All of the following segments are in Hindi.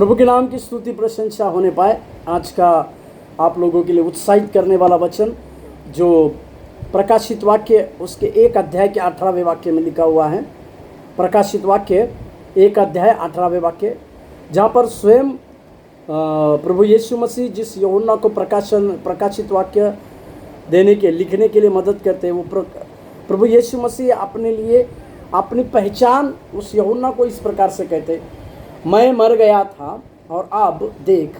प्रभु के नाम की स्तुति प्रशंसा होने पाए। आज का आप लोगों के लिए उत्साहित करने वाला वचन जो प्रकाशित वाक्य उसके 1 अध्याय के 18वें वाक्य में लिखा हुआ है। प्रकाशित वाक्य 1 अध्याय 18वें वाक्य, जहाँ पर स्वयं प्रभु यीशु मसीह जिस यूहन्ना को प्रकाशित वाक्य देने के लिखने के लिए मदद करते हैं, वो प्रभु यीशु मसीह अपने लिए अपनी पहचान उस यूहन्ना को इस प्रकार से कहते, मैं मर गया था और अब देख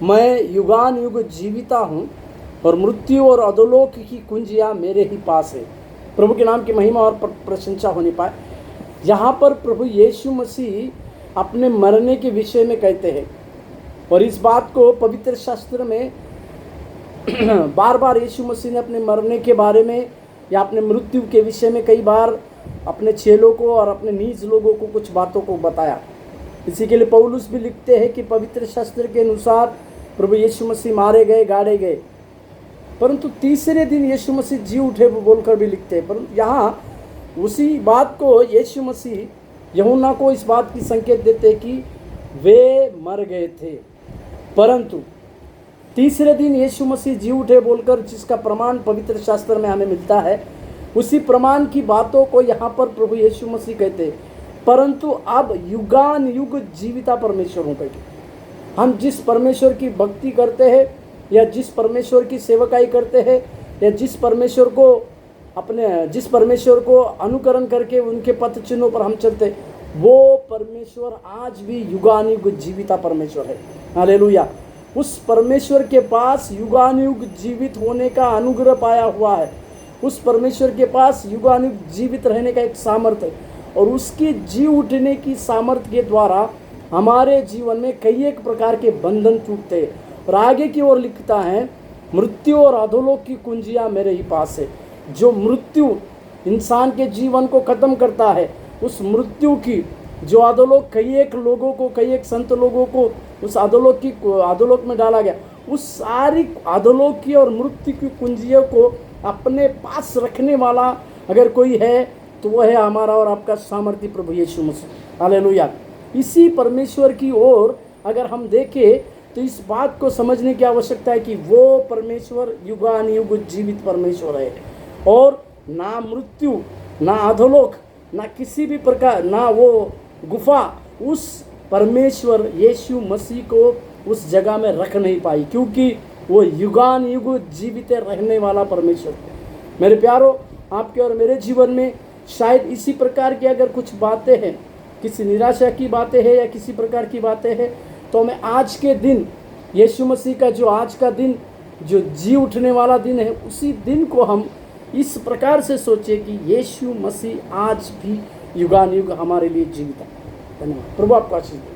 मैं युगान युग जीविता हूँ और मृत्यु और अधोलोक की कुंजियाँ मेरे ही पास है। प्रभु के नाम की महिमा और प्रशंसा होने पाए। यहाँ पर प्रभु यीशु मसीह अपने मरने के विषय में कहते हैं और इस बात को पवित्र शास्त्र में बार बार यीशु मसीह ने अपने मरने के बारे में या अपने मृत्यु के विषय में कई बार अपने चेलों को और अपने नीच लोगों को कुछ बातों को बताया। इसी के लिए पौलुस भी लिखते हैं कि पवित्र शास्त्र के अनुसार प्रभु यीशु मसीह मारे गए, गाड़े गए, परंतु तीसरे दिन यीशु मसीह जी उठे बोलकर भी लिखते हैं। परंतु यहाँ उसी बात को यीशु मसीह यूहन्ना को इस बात की संकेत देते हैं कि वे मर गए थे, परंतु तीसरे दिन यीशु मसीह जी उठे बोलकर जिसका प्रमाण पवित्र शास्त्र में हमें मिलता है, उसी प्रमाण की बातों को यहाँ पर प्रभु यीशु मसीह कहते हैं, परंतु अब युगान युग जीविता परमेश्वर हूँ करके। हम जिस परमेश्वर की भक्ति करते हैं या जिस परमेश्वर की सेवकाई करते हैं या जिस परमेश्वर को अनुकरण करके उनके पथ चिन्हों पर हम चलते, वो परमेश्वर आज भी युगान युग जीविता परमेश्वर है। हालेलुया। उस परमेश्वर के पास युगान युग जीवित होने का अनुग्रह पाया हुआ है। उस परमेश्वर के पास युगान युग जीवित रहने का एक सामर्थ्य है और उसकी जी उठने की सामर्थ्य के द्वारा हमारे जीवन में कई एक प्रकार के बंधन टूटते हैं। और आगे की ओर लिखता है, मृत्यु और अधोलोक की कुंजियाँ मेरे ही पास है। जो मृत्यु इंसान के जीवन को खत्म करता है, उस मृत्यु की जो अधोलोक कई एक लोगों को, कई एक संत लोगों को उस अधोलोक में डाला गया, उस सारी अधोलोक की और मृत्यु की कुंजियों को अपने पास रखने वाला अगर कोई है तो वह है हमारा और आपका सामर्थ्य प्रभु यीशु मसीह। हालेलुया। इसी परमेश्वर की ओर अगर हम देखें तो इस बात को समझने की आवश्यकता है कि वो परमेश्वर युगान युग जीवित परमेश्वर है और ना मृत्यु, ना अधोलोक, ना किसी भी प्रकार, ना वो गुफा उस परमेश्वर यीशु मसीह को उस जगह में रख नहीं पाई, क्योंकि वो युगान युग जीवित रहने वाला परमेश्वर है। मेरे प्यारो, आपके और मेरे जीवन में शायद इसी प्रकार की अगर कुछ बातें हैं, किसी निराशा की बातें हैं या किसी प्रकार की बातें हैं, तो हमें आज के दिन यीशु मसीह का जो आज का दिन जो जी उठने वाला दिन है, उसी दिन को हम इस प्रकार से सोचें कि यीशु मसीह आज भी युगान युग हमारे लिए जीवित है। धन्यवाद। प्रभु आपको आशीष दे।